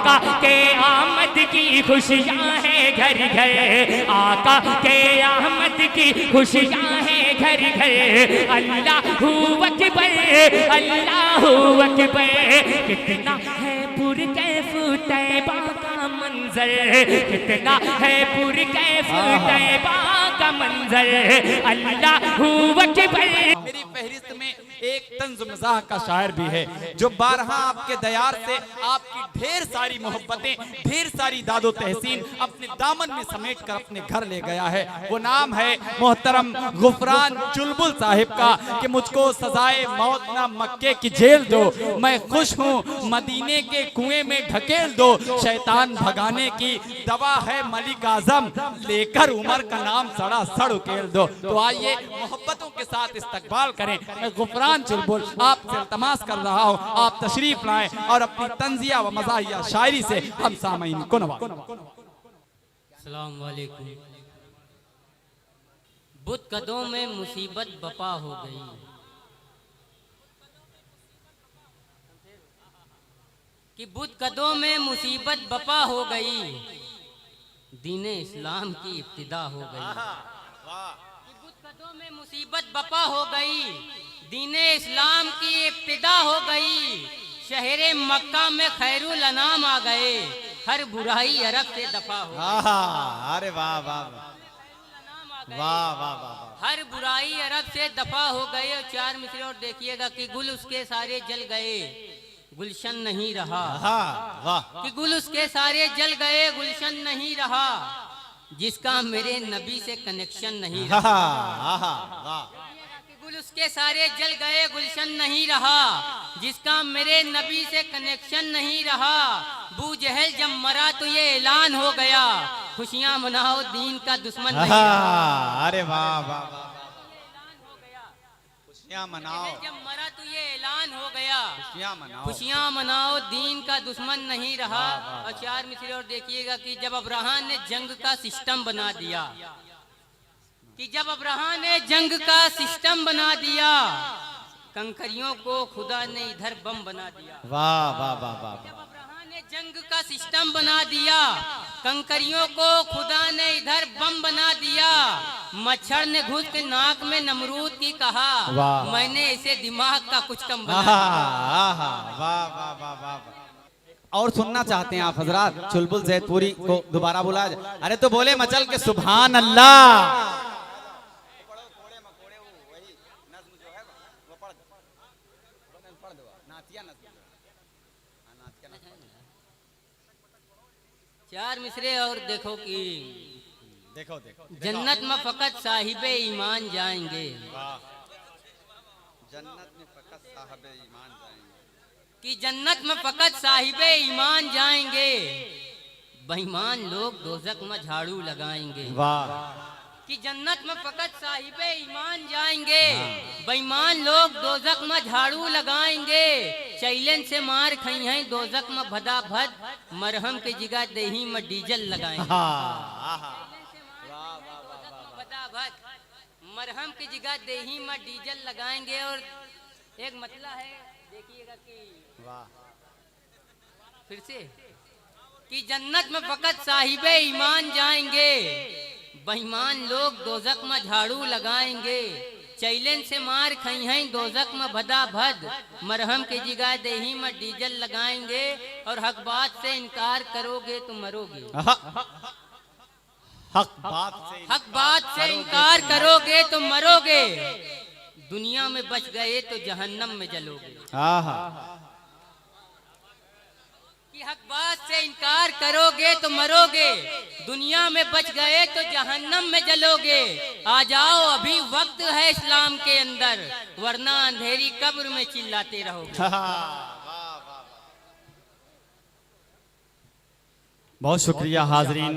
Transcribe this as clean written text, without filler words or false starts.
आका के आमद की खुशियाँ हैं घर घर, आका के आमद की खुशियाँ हैं घर घर। अल्लाहू अकबर, अल्लाहू अकबर। कितना है पुरकैफ तैबा का मंजर, कितना है पुरकैफ तैबा का मंजर। अल्लाहू अकबर। मेरी फहरिस्त में एक तंज़ मज़ाह का शायर भी है जो बारहा आपके दयार से आपकी ढेर सारी मोहब्बतें, ढेर सारी दादो तहसीन अपने दामन में समेट कर अपने घर ले गया है। वो नाम है मोहतरम गुफरान चुलबुल साहिब का कि मुझको सजाए मौत ना मक्के की जेल दो, मैं खुश हूँ मदीने के कुएं में ढकेल दो, शैतान भगाने की दवा है मलिक आजम, लेकर उमर का नाम सड़ा सड़ उकेल दो। तो आइए मोहब्बतों के साथ इस्तकबाल करें। मैं गुफरान चुलबुल आपसे इल्तमास कर रहा हूँ, आप तशरीफ लाएं और अपनी तंजिया व मज़ाहिया शायरी से हम सामईन को नवाजें। अस्सलाम वालेकुम। बुत कदों में मुसीबत बपा हो गई, कि बुत कदों में मुसीबत बपा हो गई, दीने इस्लाम की इब्तिदा हो गई। कि बुत कदों में मुसीबत बपा हो गई, दीने इस्लाम की इब्तिदा हो गई, शहरे मक्का में खैरुल अनाम आ गए, हर बुराई अरब से दफा हो गई। अरे वाह वाह वाह वाह वाह। हर बुराई अरब से दफा हो गए। और चार मिसरे और देखिएगा कि गुल उसके सारे जल गए, गुलशन नहीं रहा। वाह। कि गुल उसके सारे जल गए, गुलशन नहीं रहा, जिसका मेरे नबी से कनेक्शन नहीं रहा। कि गुल उसके सारे जल गए, गुलशन नहीं रहा, जिसका मेरे नबी से कनेक्शन नहीं रहा। बू जहल जब मरा तो ये ऐलान हो गया, खुशियां मनाओ दीन का दुश्मन नहीं रहा। अरे वाह वाह, खुशियां मनाओ। जब मरा तो ये ऐलान हो गया, खुशियां मनाओ, खुशियां मनाओ दीन का दुश्मन नहीं रहा। और चार मिसरे और देखिएगा कि जब अब्राहम ने जंग का सिस्टम बना दिया, कि जब अब्राहम ने जंग का सिस्टम बना दिया, कंकरियों को खुदा ने इधर बम बना दिया। वाह वाह वाह वाह। जब अब्राहम ने जंग का सिस्टम बना दिया, कंकरियों को खुदा ने इधर बम बना दिया। मच्छर ने घुस के नाक में नमरूद की कहा, मैंने इसे दिमाग का कुछ कम बना दिया। वाह वाह वाह वाह। और सुनना चाहते हैं आप हजरात चुलबुल जैदपुरी को दोबारा बुला? अरे तो बोले मचल के सुभान अल्लाह। चार मिसरे और देखो कि देखो देखो, जन्नत में फकत साहिबे ईमान जाएंगे, जन्नत में फकत साहिबे ईमान जाएंगे, कि जन्नत में फकत साहिबे ईमान जाएंगे, बेईमान लोग दोजख में झाड़ू लगाएंगे। वाह। कि जन्नत में फकत साहिबे ईमान जाएंगे, बेईमान लोग दोजख में झाड़ू लगाएंगे, चैलेंज से मार खाई हैं दोजख में भदा भद, मरहम के जिगा देही में डीजल लगाएंगे। मरहम की जगह देही में डीजल लगाएंगे। और एक मतला है, देखिएगा कि फिर से, कि जन्नत में फकत साहिबे ईमान जाएंगे, बेईमान लोग दोजख में झाड़ू लगाएंगे, चैलेंज से मार खाई हैं दोजख में भदा भद, मरहम की जगह देही में डीजल लगाएंगे। और हक बात से इनकार करोगे तो मरोगे, हक बात से इनकार करोगे तो मरोगे, दुनिया में बच गए तो जहन्नम में जलोगे। कि हक बात से इनकार करोगे तो मरोगे, दुनिया में बच गए तो जहन्नम में जलोगे। आ जाओ अभी वक्त है इस्लाम के अंदर, वरना अंधेरी कब्र में चिल्लाते रहोगे। बहुत शुक्रिया हाजरीन।